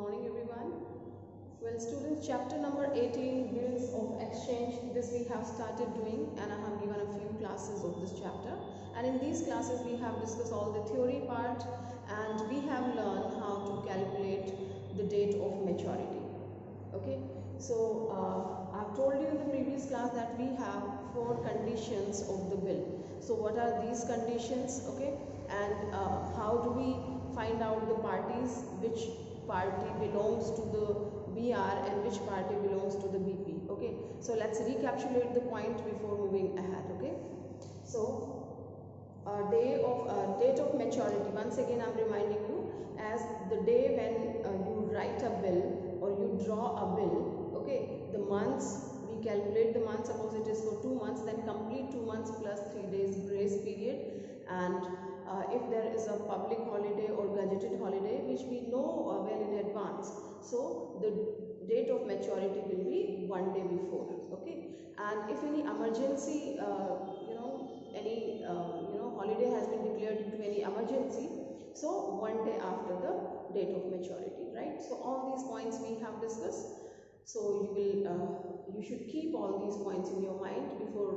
morning everyone. Well students, chapter number 18, bills of exchange, this we have started doing and I have given a few classes of this chapter, and in these classes we have discussed all the theory part and we have learned how to calculate the date of maturity. Okay, so I've told you in the previous class that we have 4 conditions of the bill. So what are these conditions? Okay, and how do we find out the parties, which party belongs to the BR and which party belongs to the BP. Okay, so let's recapitulate the point before moving ahead. Okay, so date of maturity, once again I'm reminding you, as the day when you write a bill or you draw a bill. Okay, the months, we calculate the month, suppose it is for 2 months, then complete 2 months plus 3 days grace period, and if there is a public holiday or gadgeted holiday which we know well in advance, so the date of maturity will be 1 day before. Okay, and if any emergency any holiday has been declared due to any emergency, so 1 day after the date of maturity, right? So all these points we have discussed, so you should keep all these points in your mind before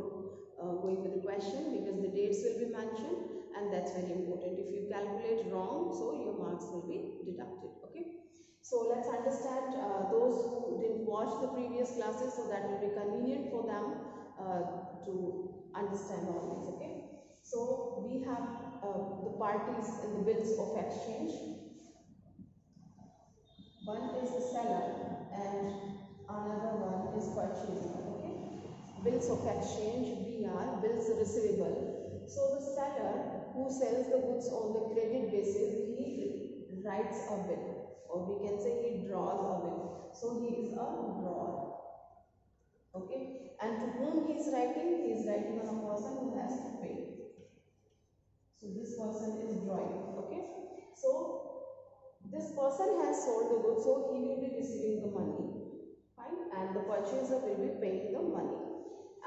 going with the question, because the dates will be mentioned and that's very important. If you calculate wrong, so your marks will be deducted. Okay, so let's understand those who didn't watch the previous classes, so that will be convenient for them to understand all these. Okay, so we have the parties in the bills of exchange. One is the seller and another one is purchaser. Okay, bills of exchange, BR, bills receivable. So the seller who sells the goods on the credit basis, he writes a bill, or we can say he draws a bill. So he is a drawer. Okay, and to whom he is writing? He is writing on a person who has to pay. So this person is drawing. Okay, so this person has sold the goods, so he will be receiving the money, fine, and the purchaser will be paying the money,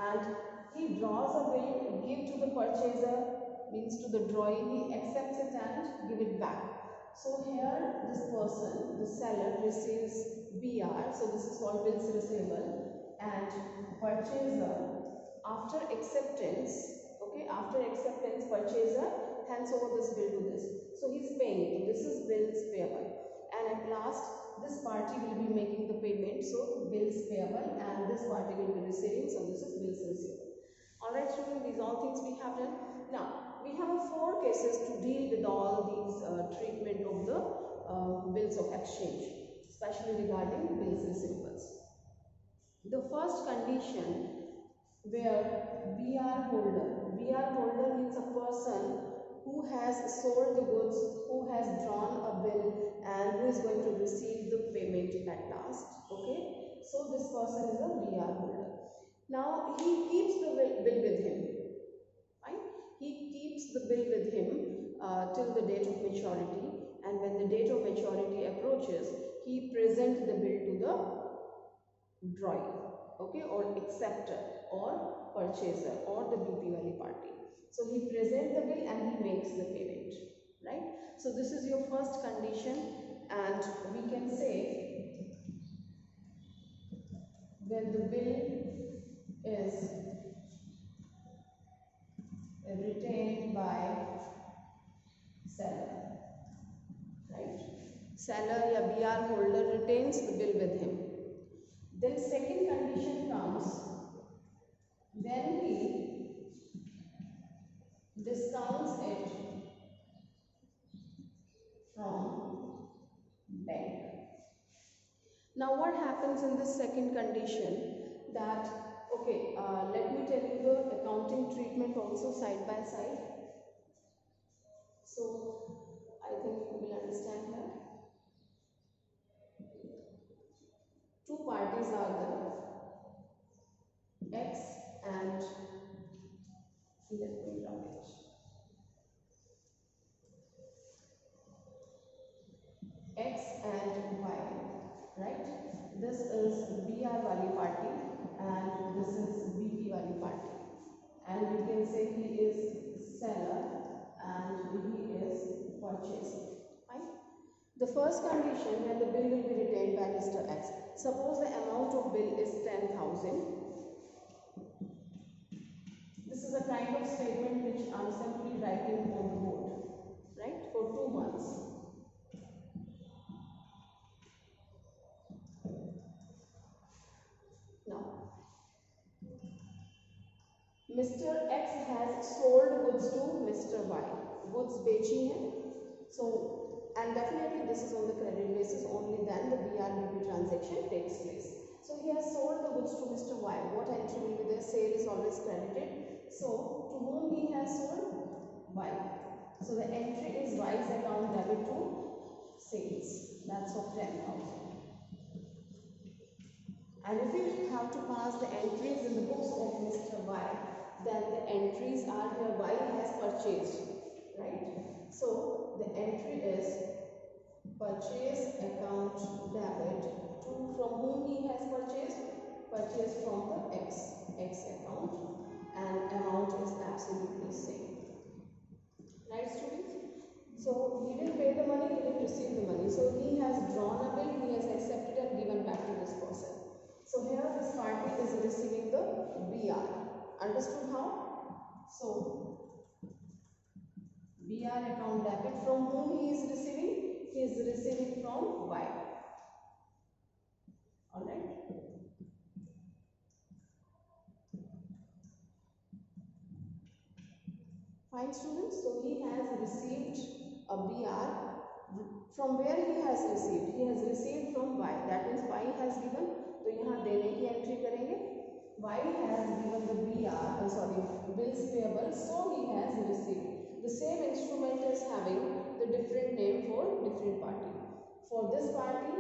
and he draws a bill, give to the purchaser, means to the drawee, he accepts it and give it back. So here this person, the seller, receives BR, so this is called bills receivable, and purchaser, after acceptance, okay, after acceptance, purchaser hands over this bill to this, so he is paying it. So this is bills payable, and at last this party will be making the payment, so bills payable, and this party will be receiving, so this is bills receivable. Alright students, these all things we have done. Now we have 4 cases to deal with all these treatment of the bills of exchange, especially regarding bills receivables. The first condition, where BR holder means a person who has sold the goods, who has drawn a bill, and who is going to receive the payment at last. Okay, so this person is a BR holder. Now he keeps the bill with him, right? He keeps the bill with him till the date of maturity, and when the date of maturity approaches, he presents the bill to the drawee, okay, or acceptor or purchaser or the BP wali party. So he presents the bill and he makes the payment, right? So this is your first condition, and we can say when the bill is retained by seller, right? Seller ya BR holder retains the bill with him. Then second condition comes when he discounts it from bank. Now what happens in this second condition, that okay, let me tell you the accounting treatment also side by side, so I think you will understand that. Two parties are there, X and, let me write it, X and Y, right? This is BR wali party and this is BP wali party, and we can say he is seller and he is purchaser, right? The first condition when the bill will be retained by Mr. X. Suppose the amount of bill is 10,000. This is a kind of statement which I am simply writing on the board, right, for 2 months. Now, Mr. X has sold goods to Mr. Y. Goods बेची हैं. So, and definitely this is on the credit basis, only then the BRBP transaction takes place. So he has sold the goods to Mr. Y. What entry will be there? Sale is always credited. So to whom he has sold? Y. So the entry is Y's account debit to sales. That's of 10,000. And if you have to pass the entries in the books of Mr. Y, then the entries are here Y has purchased, right? So the entry is purchase account debit to from whom he has purchased? Purchased from the X account, and amount is absolutely same. Right, students? So he didn't pay the money, he didn't receive the money. So he has drawn a bill, he has accepted and given back to this person. So here this party is receiving the BR. Understood how? So BR account debit from whom he is receiving? He is receiving from Y. Alright. Fine, students. So he has received a BR. From where he has received? He has received from Y. That means Y has given. तो यहाँ देने की entry करेंगे. Y has given the bills payable, so he has received. The same instrument is having the different name for different party. For this party,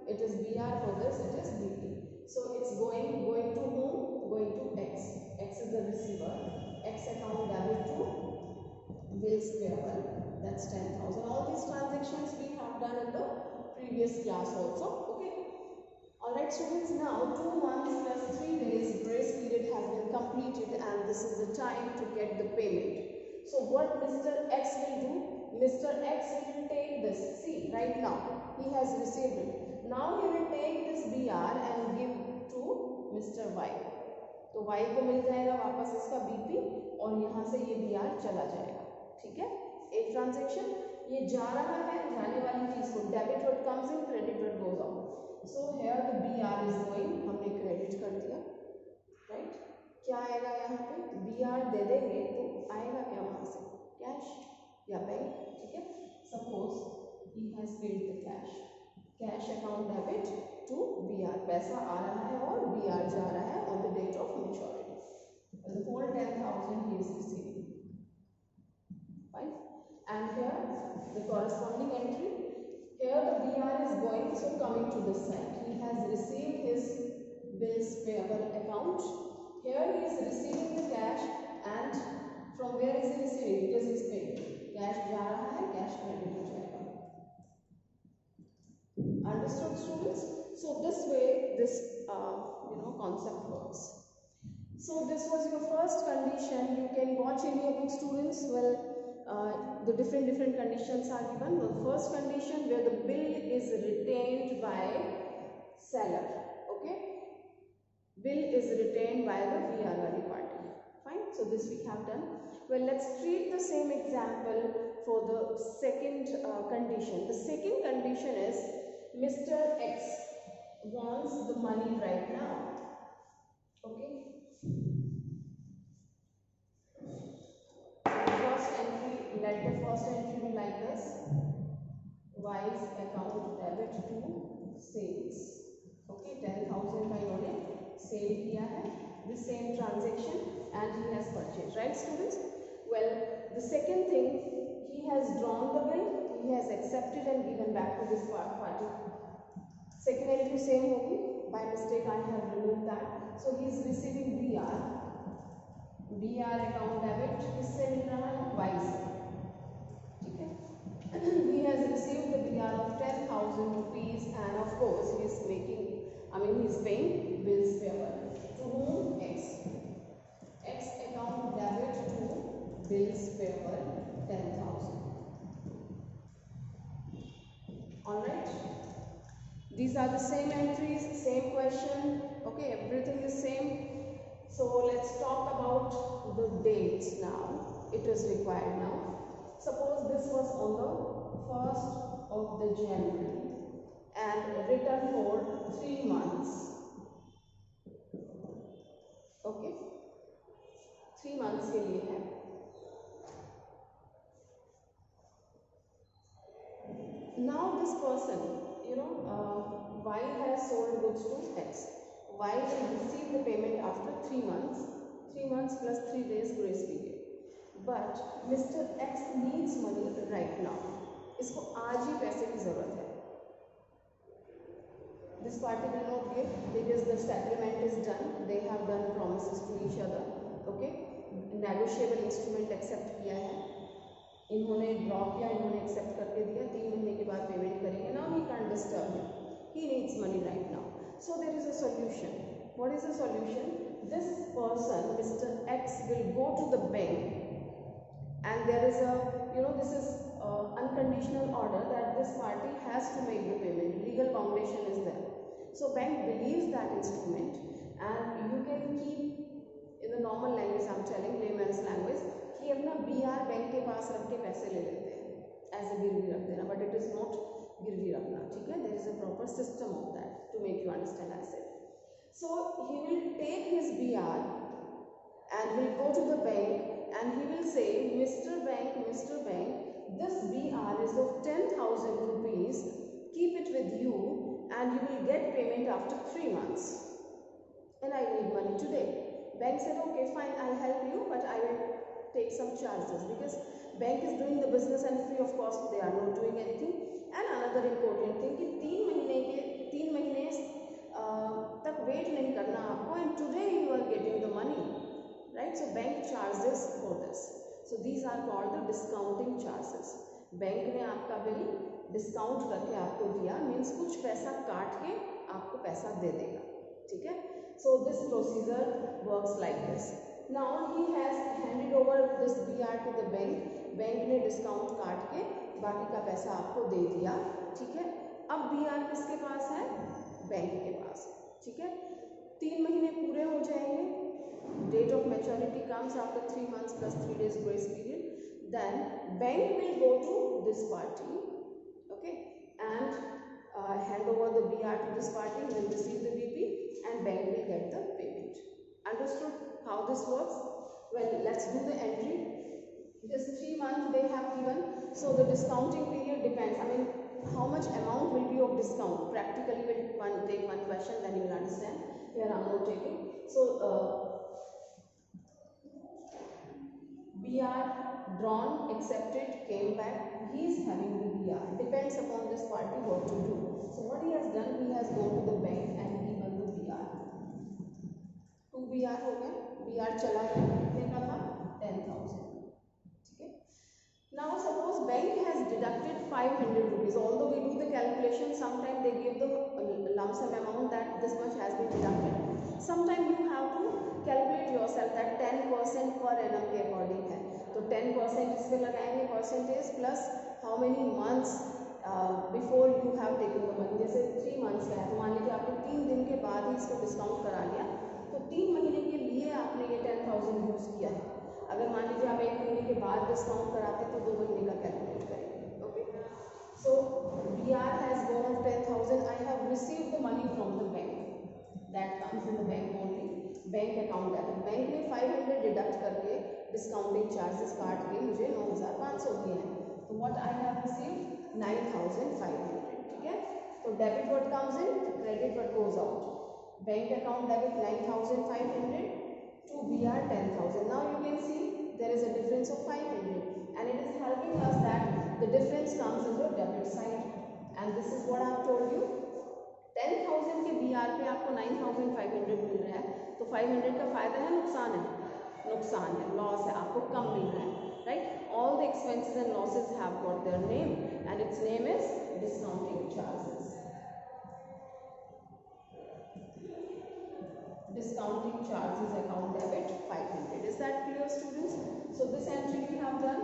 it is BR. For this, it is BP. So it's going to whom? Going to X. X is the receiver. X account debit to bills payable. That's 10,000. All these transactions we have done in the previous class also. Okay. Alright, students, now 2 months plus 3 days grace period has been completed, and this is the time to get the payment. So what Mr. X will do? Mr. X will take this. See, right now he has received it. Now he will take this BR and give to Mr. Y. तो Y को मिल जाएगा वापस इसका BP, और यहाँ से ये BR चला जाएगा. ठीक है, एक ट्रांजेक्शन ये जा रहा है, जाने वाली चीज को debit what comes in, credit what goes out. So here the BR is going, हमने क्रेडिट कर दिया, राइट. क्या आएगा यहाँ पे? BR दे देंगे तो आएगा क्या वहाँ से? कैश या बैंक. ठीक है, suppose he has paid the cash account debit to BR. पैसा आ रहा है और BR जा रहा है on the date of maturity. The whole 10,000 he is receiving. Fine. And here the corresponding entry. Here the BR is going, so coming to this side. He has received his bills payable account. Here he is receiving the cash, and from where is he receiving? Because he is paying. Cash जा रहा है, cash credit हो जाएगा. Understood, students? So this way this concept works. So this was your first condition. You can watch in your book, students. Well, the different conditions are given. The first condition where the bill is retained by seller. Okay, bill is retained by the BR wali party. Fine. So this we have done. Well, let's treat the same example for the second condition. The second condition is Mr. X wants the money right now. Okay. Let the first entry be like this. Y's account debit to sales. Okay, 10,000 का इन्होंने cell किया है. The same transaction, and he has purchased. Right, students? Well, the second thing, he has drawn the bill. He has accepted and given back to this party. Second entry same होगी. By mistake I have removed that. So he is receiving BR account debit. किससे मिल रहा है? Y से. He has received the BR of 10,000 rupees, and of course he is paying bills payable. To whom? X account debit to bills payable 10,000. These are the same entries, same question. Okay, everything is same. So let's talk about the dates now. It is required now. Suppose this was on the 1st of the January and written for 3 months. Okay, 3 months के लिए है. Now this person, Y has sold goods to X. Y will receive the payment after 3 months. 3 months plus 3 days grace period. But Mr. X needs money right now. इसको आज ही पैसे की जरूरत है. This party will not give because the settlement is done. They have done promises to each other. Okay, negotiable instrument accept किया है. इन्होंने draw किया, इन्होंने एक्सेप्ट करके दिया. 3 महीने के बाद पेमेंट करेंगे. Now he can't disturb him. He needs money right now. So there is a solution. What is the solution? This person, Mr. X, will go to the bank, and there is a, this is unconditional order that this party has to make the payment. Legal foundation is there. So bank believes that instrument, and you can keep, in the normal language I'm telling, layman's language, कि अपना BR bank के पास रख के पैसे ले लेते हैं as a गिरवी रख देना, बट इट इज नॉट गिरवी रखना. ठीक है, there is a proper system of that to make you understand asset. So he will take his BR and will go to the bank and he will say, Mr. Bank, this BR is of 10,000 rupees, keep it with you and you will get payment after 3 months and I need money today. Bank said, okay fine, I'll help you, but I will take some charges because bank is doing the business and free of cost they are not doing anything. And another important thing कि 3 महीने तक wait नहीं करना आपको, and today you are getting the money, right? So bank charges for this. So these are called the discounting charges. Bank ने आपका bill discount करके आपको दिया, मीन्स कुछ पैसा काट के आपको पैसा दे देगा. ठीक है, so this procedure works like this. Now he has handed over this BR to the bank. Bank ने डिस्काउंट काट के बाकी का पैसा आपको दे दिया. ठीक है, अब BR किसके पास है? बैंक के पास. ठीक है, 3 महीने पूरे हो जाएंगे. Date of maturity comes after 3 months plus 3 days grace period. Then bank will go to this party, okay, and hand over the BR to this party, will receive the BP, and bank will get the payment. Understood how this works? Well, let's do the entry. This 3 months they have given, so the discounting period depends. I mean, how much amount will be of discount? Practically, we'll take one question, then you will understand. Here I'm not taking. So BR drawn, accepted, came back. He is having the BR. Depends upon this party what to do. So what he has done, he has gone to the bank and given the BR. 2 BR हो गया. BR चला गया. कितने का था? 10,000. ठीक है. Now suppose bank has deducted 500 rupees. Although we do the calculation, sometimes they give the lump sum amount that this much has been deducted. Sometimes you have to calculate yourself that 10% per annum के according है. तो 10% इसमें लगाएंगे percentage plus how many months before you have taken the money. जैसे 3 months का है तो मान लीजिए आपने 3 दिन के बाद ही इसको डिस्काउंट करा लिया, तो 3 महीने के लिए आपने ये 10,000 यूज किया है. अगर मान लीजिए आप 1 महीने के बाद डिस्काउंट कराते तो 2 महीने का कैलकुलेट करेंगे. Okay, so BR has gone of 10,000. I have received the money from the bank. That comes in the bank only. Bank account है, तो बैंक ने 500 डिडक्ट करके डिस्काउंटिंग चार्जेस काट के मुझे 9,500 दिए हैं. तो व्हाट आई हैव रिसीव्ड 9,500. ठीक है, तो debit what comes in, credit what goes out. Bank account debit 9,500 to BR 10,000. Now you can see there is a difference of 500, and it is helping us that the difference comes in the debit side. And this is what I have told you. 10,000 के BR पे आपको 9,500 मिल रहा है, तो 500 का फायदा है, नुकसान है? नुकसान है, लॉस है, आपको कम मिल रहा है, right? All the expenses and losses have got their name, and its name is discounting charges. Discounting charges account debit 500. Is that clear, students? So this entry we have done.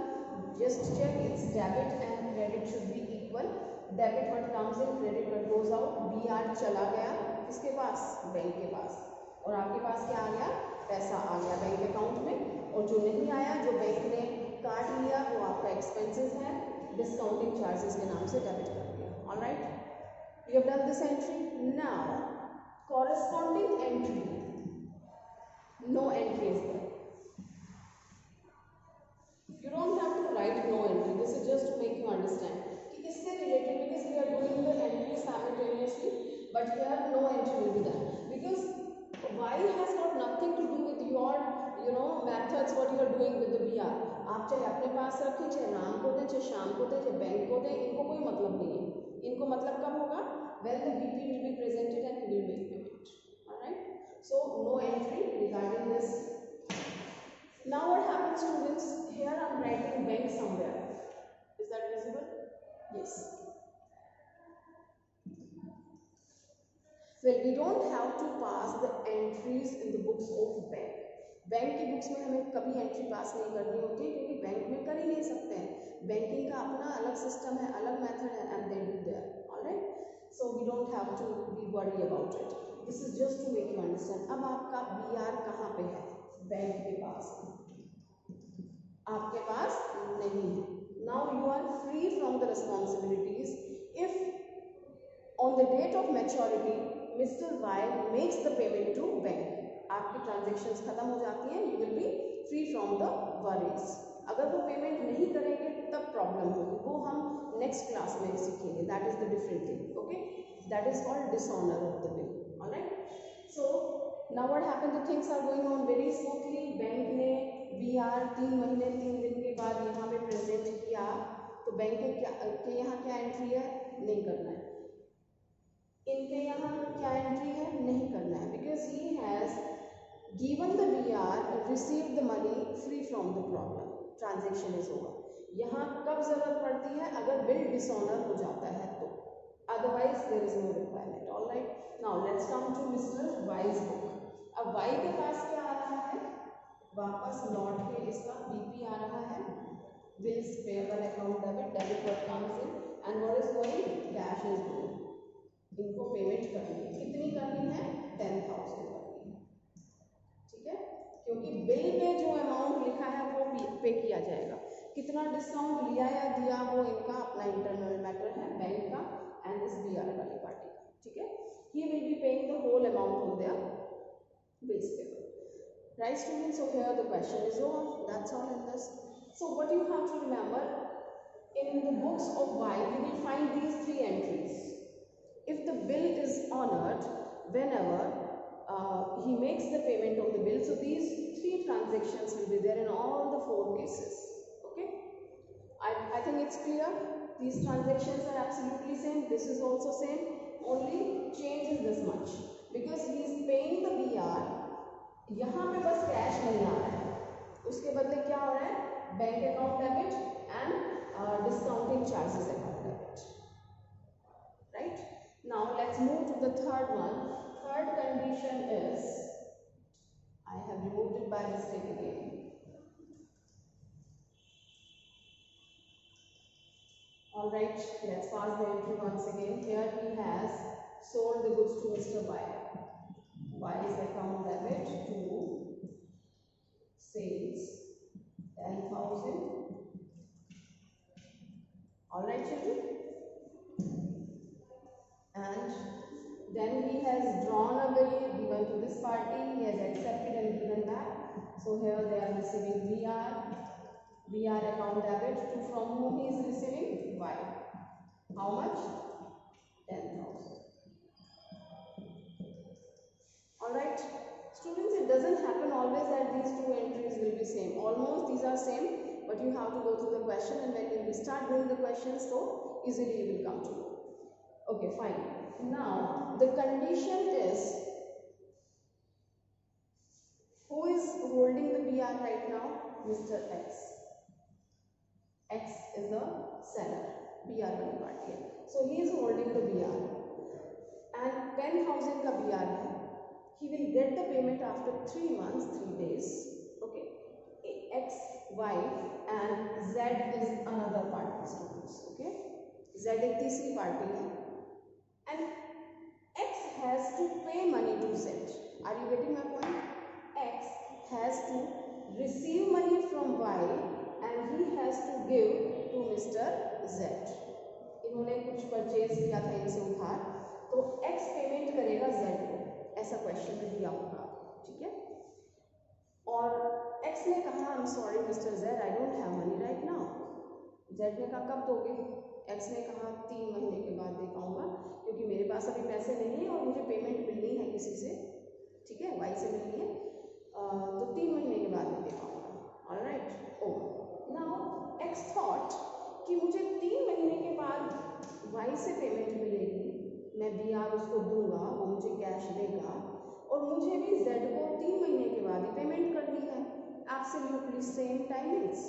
Just check its debit and credit should be equal. Debit what comes in, credit what goes out. BR चला गया किसके पास, bank के पास, और आपके पास क्या आ गया, पैसा आ गया बैंक अकाउंट में, और जो नहीं आया, जो बैंक ने काट लिया, वो आपका एक्सपेंसेस है, डिस्काउंटिंग चार्जेस के नाम से डेबिट कर दिया. Alright, you have done this entry. Now corresponding entry, no entry is there. You don't have to write no entry, this is just to make you understand कि इससे related, because we are doing the entry simultaneously, but here no entry will be done because y has got nothing to do with your methods what you are doing with the BR. आप चाहे अपने पास रखें, चाहे राम को दें, चाहे शाम को दें, चाहे बैंक को दें, इनको कोई मतलब नहीं है. इनको मतलब कब होगा, when the BP will be presented and you will make payment. Alright, so no entry regarding this. Now what happens, students, here I am writing bank somewhere. Is that visible? Yes. Well, we don't have to pass the entries in the books of bank. Bank की books में हमें कभी entry पास नहीं करनी होती है क्योंकि bank में कर ही नहीं सकते हैं. बैंकिंग का अपना अलग सिस्टम है, अलग मेथड है, and they do there. Alright, so we don't have to be worry about it. This is just to make you understand. अब आपका BR कहाँ पे है, बैंक के पास, आपके पास नहीं है. Now you are free from the responsibilities. If on the date of maturity mister Y makes the payment to bank, आपकी ट्रांजेक्शन्स खत्म हो जाती हैं, you will be free from the worries. अगर वो पेमेंट नहीं करेंगे तब प्रॉब्लम होगी, वो हम नेक्स्ट क्लास में सीखेंगे. That is the different thing. Okay, that is called dishonour of the bill. Alright, so now what happened, the things are going on very smoothly. Bank ने BR 3 महीने 3 दिन के बाद यहाँ पे प्रेजेंट किया, तो बैंक के यहाँ क्या एंट्री है, नहीं करना है. इनके यहाँ क्या एंट्री है, नहीं करना है, because he has given the BR, received the money, free from the problem, transaction is over. यहाँ कब जरूरत पड़ती है, अगर बिल डिसऑनर हो जाता है तो, otherwise there is no requirement. Alright, now let's come to mister Y's book. अब वाई के पास क्या आ रहा है, वापस लौट के इसका BP आ रहा है, bills payable account debit, debit what comes in and what is going, cash is going. इनको पेमेंट करनी है, कितनी करनी है, 10,000 करनी है. ठीक है, क्योंकि बिल में जो अमाउंट लिखा है वो पे किया जाएगा. कितना डिस्काउंट लिया या दिया वो इनका अपना इंटरनल मैटर है, बैंक का एंड इस BR वाली पार्टी का. ठीक है, he will be paying the whole amount on their bills payable. Right, students, so here the question is over. That's all in this. So what you have to remember, in the books of Y you will find these 3 entries. If the bill is honored, whenever he makes the payment of the bill, so these 3 transactions will be there in all the 4 cases. Okay, I think it's clear. These transactions are absolutely same, this is also same, only change is this much, because he is paying the BR. यहाँ पे बस cash नहीं आ रहा है, उसके बदले क्या हो रहा है, bank account debit and discounting charges account debit. Right, now let's move to the third one. Third condition is, I have removed it by mistake again. Alright, let's pass the entry once again. Here he has sold the goods to Mr. Buyer. Buyer's account debit to sales 10,000. Alright, children, and then he has drawn a bill given to this party, he has accepted and given back. So here they are receiving BR account debit to, from whom he is receiving, Y. How much, 10,000. Alright, students, it doesn't happen always that these 2 entries will be same. Almost these are same, but you have to go through the question, and when you will start doing the questions, so easily you will come to know. Okay, fine. Now the condition is, who is holding the BR right now, Mr. X. X is the seller, BR वाली party है, so he is holding the BR and 10,000 का BR है. He will get the payment after 3 months, 3 days. Okay, X, Y and Z is another party, students. Okay, Z एक तीसरी party है, and pay money to Z. Are you getting my point? X has to receive money from Y and he has to give to Mr. Z. इन्होंने कुछ purchase किया था इनसे उधार, तो X पेमेंट करेगा Z को, ऐसा क्वेश्चन में दिया होगा, ठीक है। और X ने कहा I am sorry mister Z, I don't have money right now. Z ने कहा कब दोगे? X ने कहा 3 महीने के बाद दे पाऊंगा, क्योंकि मेरे पास अभी पैसे नहीं है और मुझे पेमेंट मिलनी है किसी से, ठीक है, Y से मिलनी है, तो 3 महीने के बाद मैं दे पाऊंगा। ऑलराइट, ओ नाउ X थॉट कि मुझे 3 महीने के बाद Y से पेमेंट मिलेगी, मैं BR उसको दूंगा, वो मुझे कैश देगा और मुझे भी Z को 3 महीने के बाद ही पेमेंट करनी है। Absolutely same timings,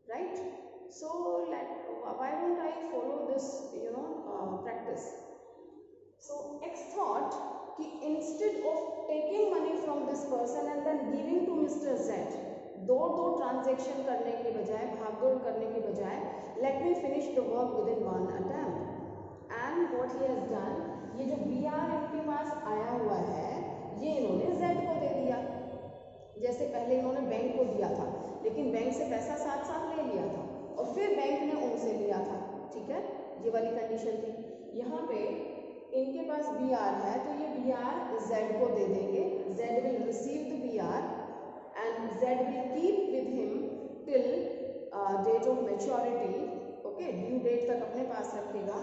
right? So why don't I follow this practice? So X thought कि instead of taking money from this person and then giving to Mr. Z, दो ट्रांजेक्शन करने के बजाय, भागदौड़ करने के बजाय, let me finish the work within one attempt. And what he has done, ये जो BR इनके पास आया हुआ है, ये इन्होंने Z को दे दिया। जैसे पहले इन्होंने बैंक को दिया था, लेकिन बैंक से पैसा साथ साथ ले लिया था और फिर बैंक ने उनसे लिया था, ठीक है, ये वाली कंडीशन थी। यहाँ पे इनके पास BR है, तो ये BR Z को दे देंगे, Z will receive the BR and Z will keep with him till date of maturity, okay, due date तक अपने पास रखेगा,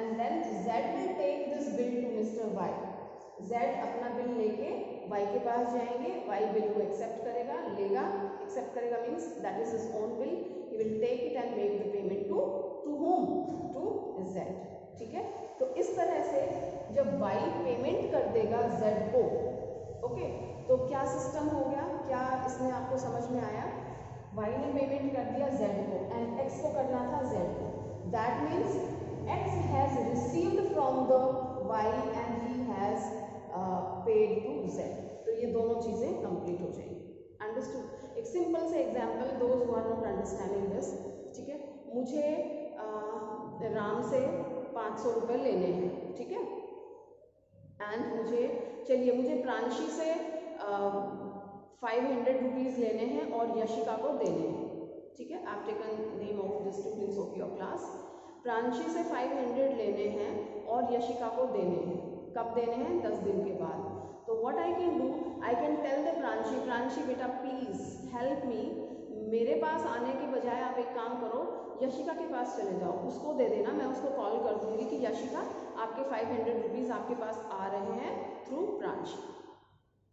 and then Z will take this bill to Mr. Y. Z अपना bill लेके Y के पास जाएंगे, Y bill को accept करेगा, लेगा, एक्सेप्ट करेगा means that is his own bill, he will take it and make the payment to whom? To Z, ठीक है। तो इस तरह से जब Y पेमेंट कर देगा Z को, ओके, तो क्या सिस्टम हो गया, क्या इसमें आपको समझ में आया? Y ने पेमेंट कर दिया Z को एंड X को करना था Z को, that means X has received from the Y and he has paid to Z। तो ये दोनों चीजें कंप्लीट हो जाएंगी। अंडरस्टूड? एक सिंपल से example, those who are not understanding this, ठीक है, मुझे राम से 500 रुपये लेने हैं, ठीक है, एंड मुझे प्रांशी से 500 रुपीज़ लेने हैं और यशिका को देने हैं, ठीक है। I have taken name of the students of your class. Pranshi से 500 लेने हैं और यशिका को देने हैं, कब देने हैं? 10 दिन के बाद। तो what I can do, I can tell the Pranshi बेटा प्लीज हेल्प मी, मेरे पास आने के बजाय आप एक काम करो, यशिका के पास चले जाओ, उसको दे देना, मैं उसको कॉल कर दूंगी कि यशिका आपके 500 रुपीज़ आपके पास आ रहे हैं थ्रू प्रांशी,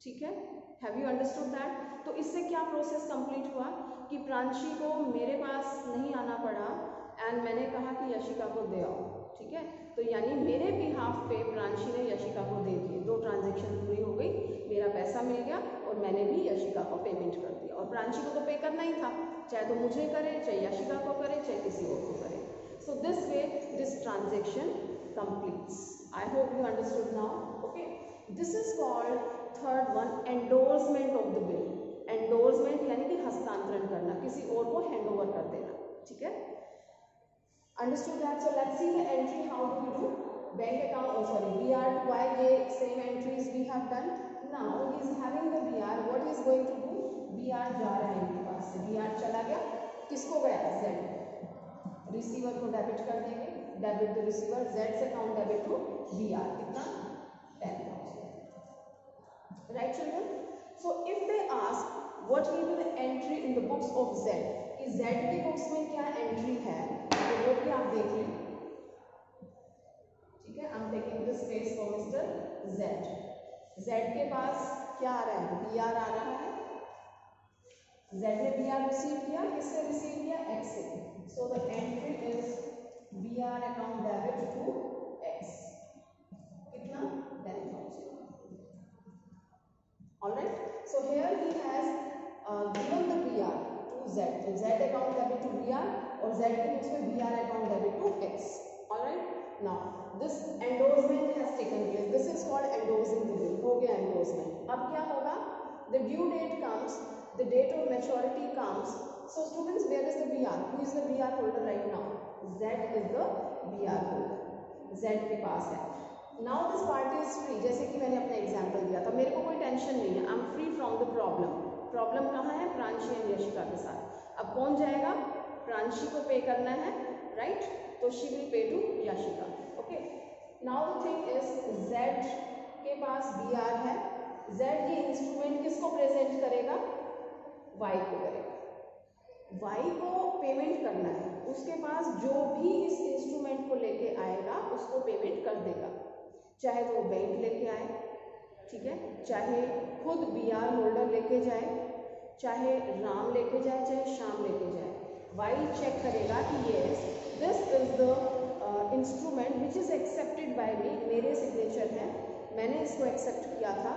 ठीक है। Have you understood that? तो इससे क्या प्रोसेस कंप्लीट हुआ कि प्रांशी को मेरे पास नहीं आना पड़ा एंड मैंने कहा कि यशिका को दे आओ, ठीक है। तो यानी मेरे बिहाफ पे प्रांशी ने यशिका को दे दिए, 2 ट्रांजेक्शन पूरी हो गई, मेरा पैसा मिल गया और मैंने भी यशिका को पेमेंट कर दिया। और प्रांशी को तो पे करना ही था, चाहे तो मुझे करे, चाहे यशिका को करे, चाहे किसी और को करे। So this way this transaction completes. I hope you understood now, okay. This is called third one, endorsement of the bill. Endorsement यानी कि हस्तांतरण करना, किसी और को हैंड ओवर कर देना, ठीक है। Understood that? So let's see the entry. How do we do? Bank account, oh sorry, BR to Y, ये same entries we have done. Now he is having the BR. What he is going to do? BR जा रहा है इनके पास से, BR चला गया, किसको गया? Z। रिसीवर को डेबिट कर देंगे, डेबिट द रिसीवर, Z से अकाउंट डेबिट टू BR, कितना? 10,000. Right children? So if they ask what will be the entry in the books of Z, कि Z की बुक्स में क्या एंट्री है, तो वो भी आप देख लें, ठीक है। I am taking this space for mister Z। Z के पास क्या आ रहा है? BR आ रहा है। Z ने BR रिसीव किया, किससे रिसीव किया? X से। So the entry is BR account debit to X, कितना? 10,000. Alright, so here he has given the BR to Z, तो Z account debit to BR और Z के बुक्स में BR account debit to X. Alright, now this endorsement has taken place, this is called endorsing the bill. हो गया endorsement. अब क्या होगा? The due date comes, the date of maturity comes. So students, where is the BR? Who is the BR holder right now? Z is the BR holder, Z के पास है। Now this party is free, जैसे कि मैंने अपना example दिया था, मेरे को कोई टेंशन नहीं है, I am free from the problem. Problem कहाँ है? प्रांशी एंड यशिका के साथ। अब कौन जाएगा? प्रांशी को पे करना है, राइट? तो she will pay to Yashika. Okay, now the thing is Z के पास बी आर है। जेड ये इंस्ट्रूमेंट किसको प्रेजेंट करेगा? वाई को करेगा। वाई को पेमेंट करना है, उसके पास जो भी इस इंस्ट्रूमेंट को लेके आएगा उसको पेमेंट कर देगा, चाहे वो बैंक लेके आए, ठीक है, चाहे खुद बी आर होल्डर लेके जाए, चाहे राम लेके जाए, चाहे श्याम लेके जाए। वाई चेक करेगा कि yes this is the instrument which is accepted by me, मेरे सिग्नेचर है, मैंने इसको एक्सेप्ट किया था,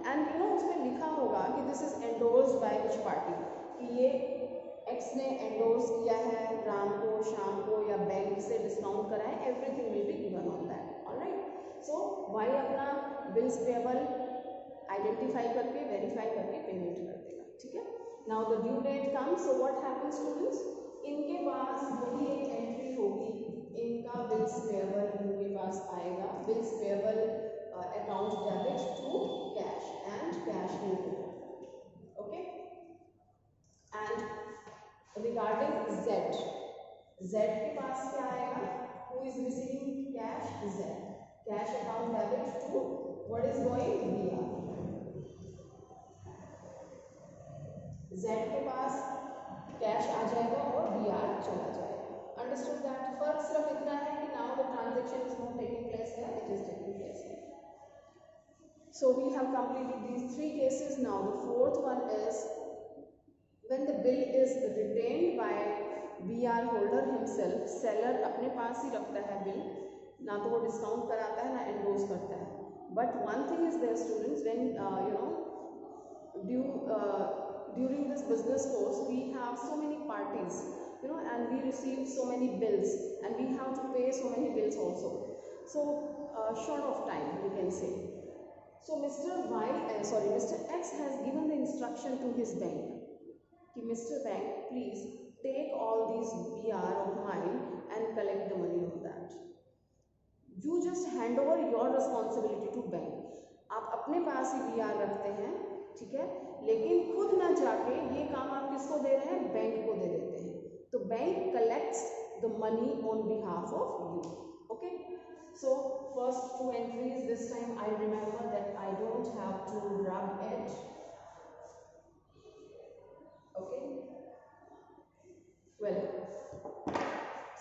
एंड यू नो उसमें लिखा होगा कि this is endorsed by which party, कि ये एक्स ने एंडोर्स किया है राम को, श्याम को, या बैंक से डिस्काउंट करा है, everything will be given on that. Alright, so Y अपना बिल्स पेबल आइडेंटिफाई करके, वेरीफाई करके पेमेंट कर देगा, ठीक है। Now the due date comes, so what happens students, इनके पास वही एक एंट्री होगी, इनका बिल्स पेबल इनके पास आएगा, bills payable account debit to cash and cash input. Okay, and regarding Z, Z के पास क्या आएगा? Who is receiving cash? Z, cash account debit to what is going? B R. Z के पास cash आ जाएगा और बी आर चला जाएगा। Understood that? फर्क सिर्फ इतना है कि now the transaction is not taking place here, it is taking place here. So we have completed these three cases. Now the fourth one is when the bill is retained by BR holder himself, seller अपने पास ही रखता है bill, ना तो वो discount कराता है ना endorse करता है। But one thing is there students, when during this business course we have so many parties, and we receive so many bills and we have to pay so many bills also. So short of time we can say. So Mr. X has given the instruction to his bank कि Mr. Bank, please take all these BR of mine and collect the money of that. You just hand over your responsibility to bank. आप अपने पास ही BR रखते हैं, ठीक है, लेकिन खुद ना जाके ये काम आप किसको दे रहे हैं? बैंक को दे देते हैं। तो bank collects the money on behalf of you. Okay. So first two entries, this time I remember that I don't have to rub it. Okay. Well,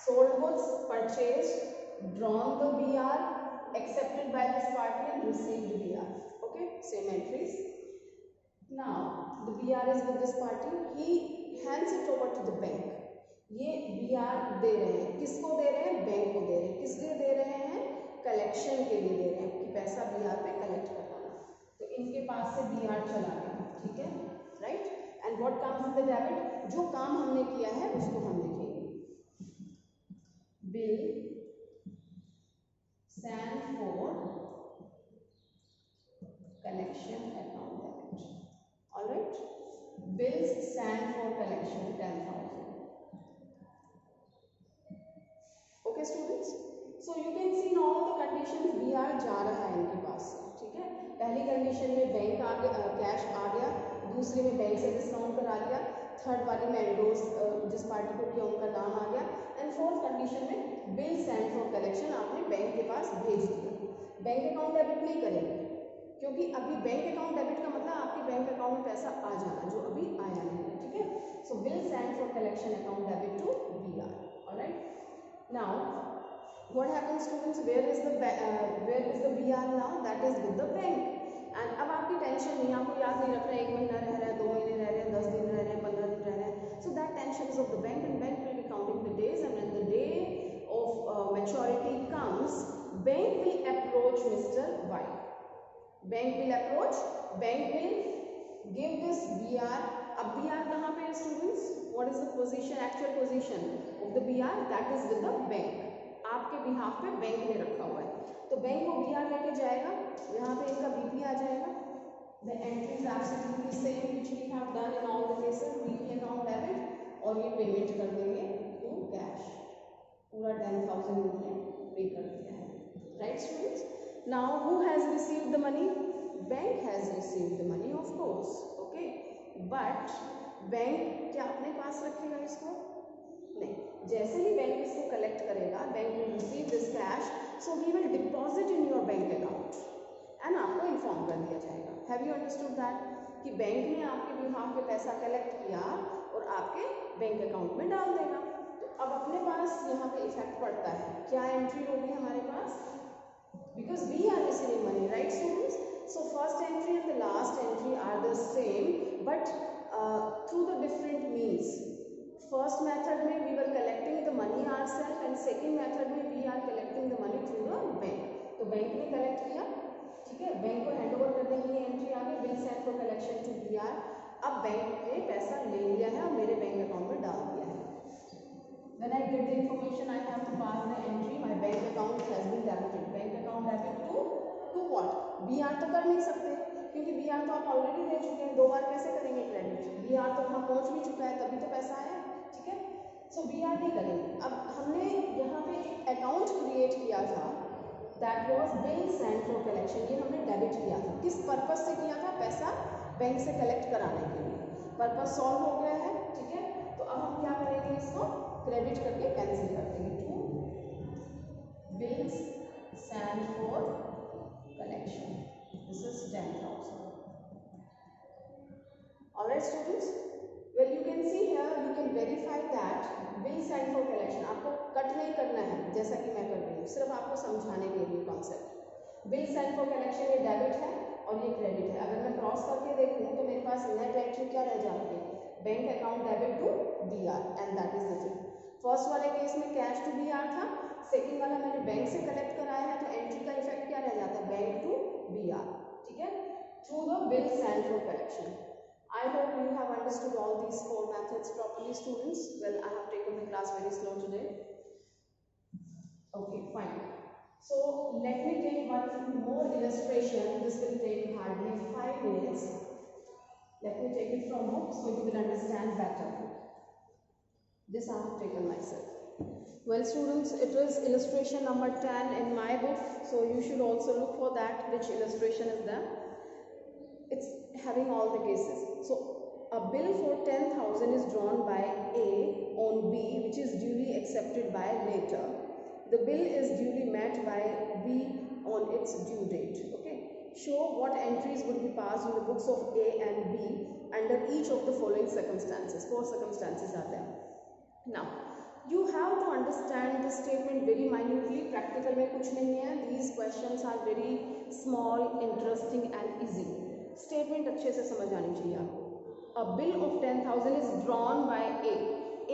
sold goods purchased, drawn the BR, accepted by this party and received BR. Okay, same entries. Now the BR is with this party. He hands it over to the bank. ये BR दे रहे हैं, किसको दे रहे हैं? Bank को दे रहे हैं। किस लिए दे रहे हैं? कलेक्शन के लिए दे रहे हैं कि पैसा BR पे कलेक्ट करवाना। तो इनके पास से BR चला गया, ठीक है, right? And what comes in the debit? जो काम हमने किया है उसको हम लिखेंगे, bill stand for collection account debit. Alright, bills stand for collection 10,000। Okay students, so you can see now the conditions BR जा रहा है इनके पास से, ठीक है। पहली कंडीशन में बैंक आ गया, कैश आ गया, दूसरी में बैंक से डिस्काउंट करा लिया, थर्ड वाली में एंडोर्स जिस पार्टी को किया उनका नाम आ गया, एंड फोर्थ कंडीशन में बिल स्टैंड फॉर कलेक्शन आपने बैंक के पास भेज दिया। बैंक अकाउंट डेबिट नहीं करेंगे क्योंकि अभी बैंक अकाउंट डेबिट का मतलब आपके बैंक अकाउंट में पैसा आ जाना जो अभी आया नहीं है, ठीक है। So bill stand for collection account debit to BR। Alright, now what happens students, where is the BR now? That is with the bank. And अब आपकी टेंशन नहीं, आपको याद नहीं रखना 1 महीना रह रहा है, 2 महीने रह रहे हैं, 10 दिन रह रहे हैं, 15 दिन रह रहे हैं। So that tension is of the bank, and bank will be counting the days, and when the day of maturity comes, bank will approach Mr. Y. Bank will approach, bank will give this BR. अब BR कहाँ पे है students? What is the position, actual position of the BR? That is with the bank. आपके behalf पे bank ने रखा हुआ है, तो बैंक को BR लेके जाएगा, यहाँ पे इनका BP आ जाएगा। The entry is absolutely same which we have done in all the cases, BP account debit, और ये पेमेंट कर देंगे टू कैश, पूरा 10,000 इन्होंने पे कर दिया है, right students. Now who has received the money? Bank has received the money, of course. Okay, but bank क्या अपने पास रखेगा इसको? नहीं. जैसे ही बैंक इसको कलेक्ट करेगा, bank will receive this cash, so he will deposit in your bank account and आपको inform कर दिया जाएगा. Have you understood that? कि बैंक ने आपके बिहाफ पे पैसा कलेक्ट किया और आपके बैंक अकाउंट में डाल देगा. तो अब अपने पास यहाँ पे इफेक्ट पड़ता है. क्या एंट्री होगी हमारे पास? Because we are receiving money, right students? So first entry and the last entry are the same, but through the different means. First method में we were collecting the money ourselves, and second method में we are collecting the money through the bank. तो bank ने collect किया, ठीक है, bank को hand over कर देंगे. एंट्री आ गई, bill send for collection to BR. अब बैंक ने पैसा ले लिया है और मेरे बैंक अकाउंट में डाल दिया है. When I get the information, I have to pass the entry. My bank account has been debited. Bank account debit to what? BR तो कर नहीं सकते क्योंकि BR तो आप ऑलरेडी दे चुके हैं. 2 बार कैसे करेंगे क्रेडिट? BR तो वहाँ पहुँच भी चुका है, तभी तो पैसा आया, ठीक है. सो BR नहीं करेंगे. अब हमने यहाँ पे एक अकाउंट क्रिएट किया था, that was bill send for collection. ये हमने डेबिट किया था. किस पर्पज से किया था? पैसा बैंक से कलेक्ट कराने के लिए. पर्पज सॉल्व हो गया है, ठीक है. तो अब हम क्या करेंगे? इसको क्रेडिट करके कैंसिल कर देंगे. To bills send for collection, this is 10,000. Alright students, well you can see here, you can verify that bill send for collection. आपको कट नहीं करना है जैसा कि मैं कर रही हूँ, सिर्फ आपको समझाने के लिए concept. Bill send for collection ये डेबिट है और ये क्रेडिट है. अगर मैं क्रॉस करके देखूँ तो मेरे पास नेट एंट्री क्या रह जाती है? Bank account debit to BR, and that is the thing. First वाले केस में कैश टू BR था, सेकंड वाला मैंने बैंक से कलेक्ट कराया है, तो एंट्री का इफेक्ट क्या रह जाता है? बैंक टू BR, ठीक है, through the bill send for collection. I hope you have understood all these 4 methods properly, students. Well, I have taken the class very slow today. Okay, fine. So let me take one more illustration. This will take hardly 5 minutes. Let me take it from book so you will understand better. This I have taken myself. Well students, it is illustration number 10 in my book, so you should also look for that, which illustration is there. It's having all the cases. So a bill for 10,000 is drawn by A on B, which is duly accepted by later. The bill is duly met by B on its due date. Okay, show what entries would be passed in the books of A and B under each of the following circumstances. 4 circumstances are there. Now you have to understand this statement very minutely. Practical में कुछ नहीं है. These questions are very small, interesting and easy. Statement अच्छे से समझ आनी चाहिए आपको. A bill of 10,000 is drawn by A.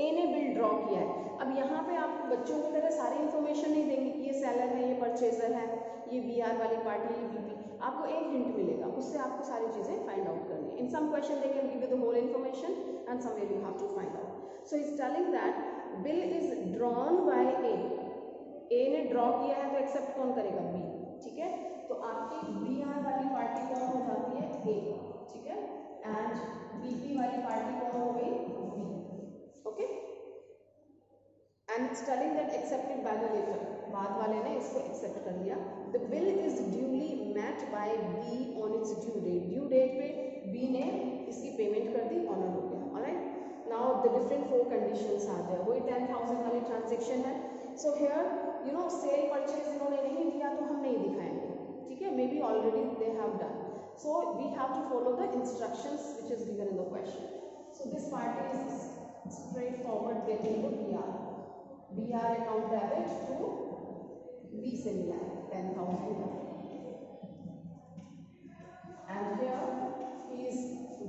A ने बिल ड्रॉ किया है. अब यहाँ पे आप बच्चों की तरह सारी इन्फॉर्मेशन नहीं देंगे कि ये सेलर है, ये परचेजर है, ये BR वाली पार्टी, ये BP. आपको एक हिंट मिलेगा, उससे आपको सारी चीज़ें फाइंड आउट करनी है. In some question they can give you the whole information and somewhere you have to find out. So is telling that bill is drawn by A. A ने ड्रॉ किया है तो एक्सेप्ट कौन करेगा? B, ठीक है. तो आपकी BR वाली पार्टी कौन हो जाती है? A, ठीक है, एंड BP वाली पार्टी कौन हो गई? B. Okay, and it's telling that accepted by the letter. बाद वाले ने इसको एक्सेप्ट कर लिया. The bill is duly met by B on its due date. Due date पे B ने इसकी पेमेंट कर दी, ऑनर हो गया. Alright, now the different 4 conditions are there. वही 10,000 वाली ट्रांजेक्शन है. So here you know sale purchase इन्होंने नहीं किया तो हम नहीं दिखाएंगे, ठीक है, maybe already they have done. So we have to follow the instructions which is given in the question. So this party is straightforward getting the BR account debit to B से मिला है 10,000 and here he is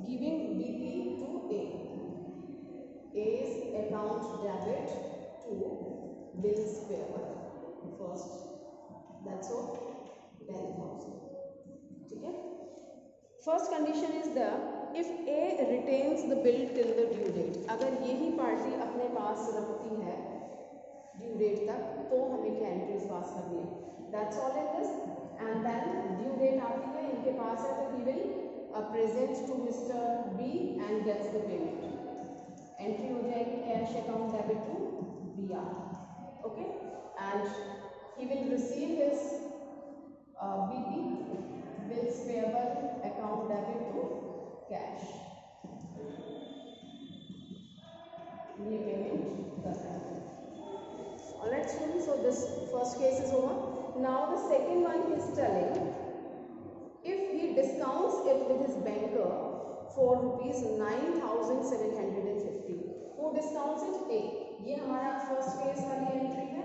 giving BP to A. A's account debit to bills payable first. That's all. 10,000. ठीक है. First condition is the if A retains the bill till the due date. अगर यही party अपने पास रखती है due date तक तो हमें क्या एंट्रीज पास करनी है. That's all in this. And then due date आती है, इनके पास है, तो he will present to mister B and gets the payment. Entry हो जाएगी cash account debit to BR. Okay, and he will receive his BP, bills payable account debit to cash, ये payment कर रहा है. Alright students, so this first case is over. Now the second one he is telling, if he discounts it with his banker for rupees 9,750. Who discounts it? A. ये हमारा first case वाली entry है.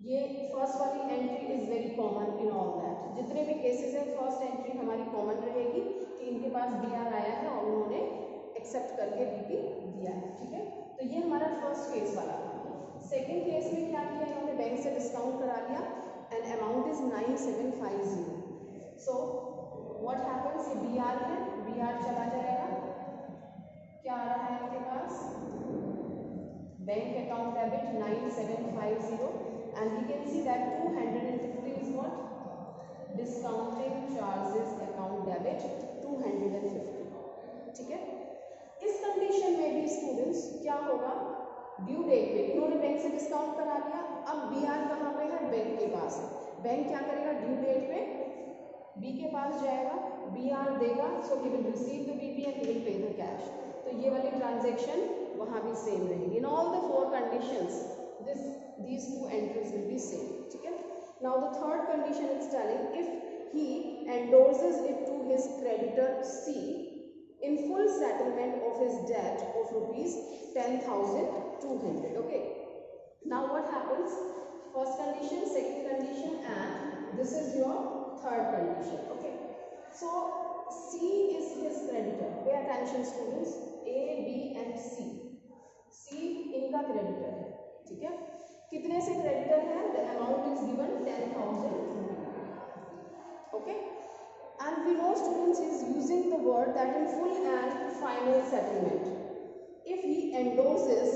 ये first वाली entry is very common in all that. जितने भी cases हैं first entry हमारी कॉमन रहेगी कि इनके पास बीआर आया है और उन्होंने एक्सेप्ट करके बीपी दिया है. ठीक है, तो ये हमारा फर्स्ट केस वाला. सेकेंड केस में क्या किया, इन्होंने बैंक से डिस्काउंट करा लिया and amount is 9750. So what happens, ये बीआर है, बीआर चला जाएगा. क्या आ रहा है इनके पास, bank account debit 9750 and we can see that 250 is what, discounting charges account debit 250. ठीक है, इस कंडीशन में भी स्टूडेंट्स क्या होगा, ड्यू डेट पे इन्होंने बैंक से डिस्काउंट करा लिया. अब बीआर कहाँ पे है, बैंक के पास है. बैंक क्या करेगा, ड्यू डेट पे बी के पास जाएगा, बीआर देगा, so he will receive the BP and he will pay the cash. तो ये वाली ट्रांजैक्शन वहाँ भी सेम रहेगी. In all the four conditions these two entries will be same. ठीक है. Now the third condition is telling, if he endorses it to his creditor C in full settlement of his debt of rupees 10,200. Okay, now what happens, first condition, second condition, and this is your third condition. Okay, so C is his creditor. Pay attention students, A, B and C. C इनका creditor है. ठीक है, कितने से creditor है, the amount is given 10,000. Okay, and we know students is using the word that in full and final settlement. If he endorses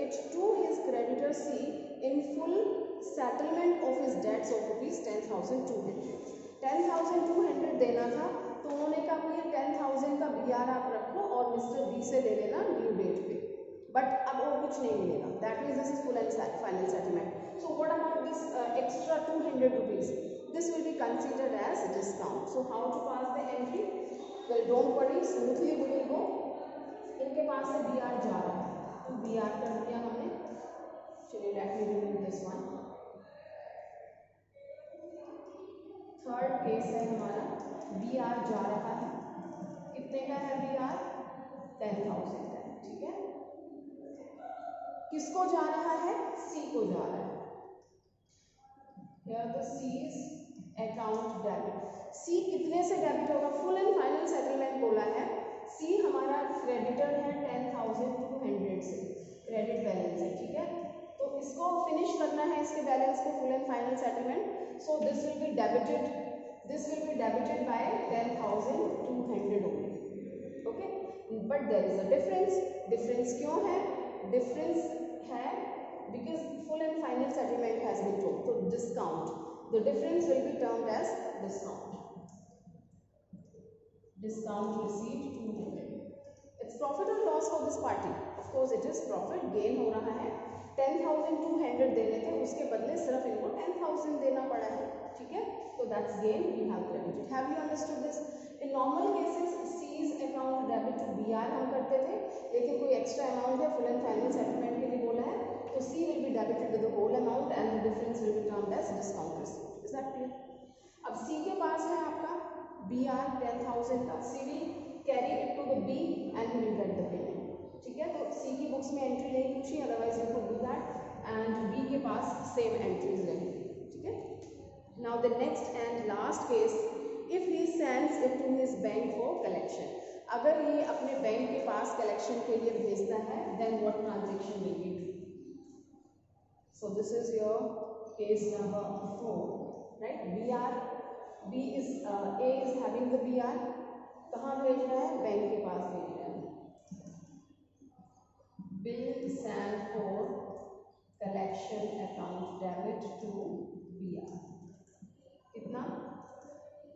it to his creditor see in full settlement of his debts of rupees 10,200. 10,200 देना था, तो उन्होंने कहा भैया 10,000 का B R आप रखो और मिस्टर बी से ले लेना ड्यू डेट पे, बट अब और कुछ नहीं मिलेगा. That means this is full and final settlement. So what about this extra 200 rupees, this will be considered as discount. So how to pass the entry, well don't worry, smoothly we will go. इनके पास से B R जा रहा है, तो B R कर दिया हमने. चलिए let me remove this one. Third case है हमारा, बीआर जा रहा है. कितने का है बीआर, 10,000 का. ठीक है, किसको जा रहा है, सी को जा रहा है. Here the C's account debit. C कितने से डेबिट होगा, फुल एंड फाइनल सेटलमेंट बोला है. C हमारा क्रेडिटर है 10,200 से, क्रेडिट बैलेंस है. ठीक है, तो इसको फिनिश करना है, इसके बैलेंस को, full and final settlement. So this will be debited by 10,200 only. Okay, but there is a difference. Difference क्यों है, डिफरेंस है because full and final settlement has been told. So discount, the difference will be termed as discount. Discount received 200. It's profit or loss for this party? Of course it is profit. Gain हो रहा है. 10,200 देने थे, उसके बदले सिर्फ इनको 10,000 देना पड़ा है. ठीक है, so that's gain we have credited. Have you understood this? In normal cases C's account debit to BR हम करते थे, लेकिन कोई एक्स्ट्रा अमाउंट है फुल एंड फाइनल सेटलमेंट के लिए बोला है, तो C will be debited with the whole amount and the difference will be termed as discount received. Is that clear? अब C के पास है आपका BR 10,000 का. C will carry it to the B and he will get the payment. ठीक है, तो C की बुक्स में एंट्री नहीं पूछी, otherwise you could do that. And B के पास सेम एंट्रीज रहेंगी. ठीक है, now the next and last case, if he sends it to his bank for collection. अगर ये अपने बैंक के पास कलेक्शन के लिए भेजता है, then what transaction will be. So this is your case number 4, right? BR, B is A is having the BR. कहाँ भेज रहा है, बैंक के पास भेज रहा है. Bill sent for collection account debit to BR. कितना,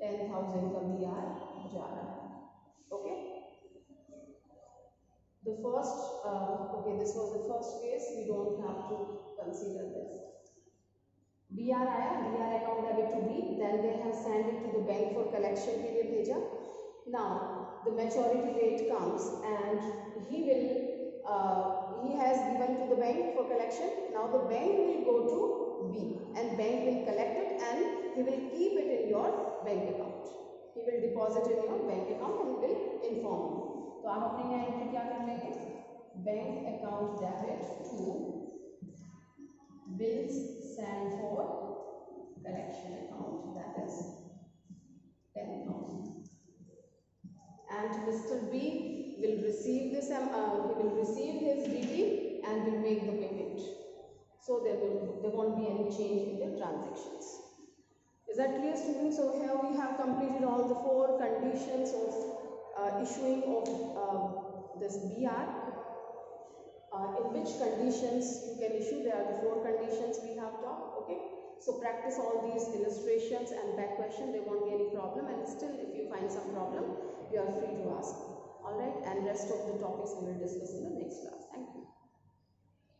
10,000 का BR जा रहा है. Okay. The first, okay, this was the first case. We don't have to consider this. BR आया, BR account debit to B, then they have sent it to the bank for collection के लिए भेजा. Now the maturity date comes and he has given to the bank for collection. Now the bank will go to B and bank will collect it and he will keep it in your bank account. He will deposit in your bank account and will inform you. तो आप अपने यहाँ entry क्या कर लेंगे? Bank account debit to bills sent for collection account, that is 10,000, and Mr. B will receive this he will receive his DD and will make the payment. So there won't be any change in the transactions. Is that clear, students? So here we have completed all the 4 conditions of issuing of this BR. In which conditions you can issue? There are the 4 conditions we have talked. Okay, so practice all these illustrations and back question. There won't be any problem, and still if you find some problem you are free to ask. All right, and rest of the topics we will discuss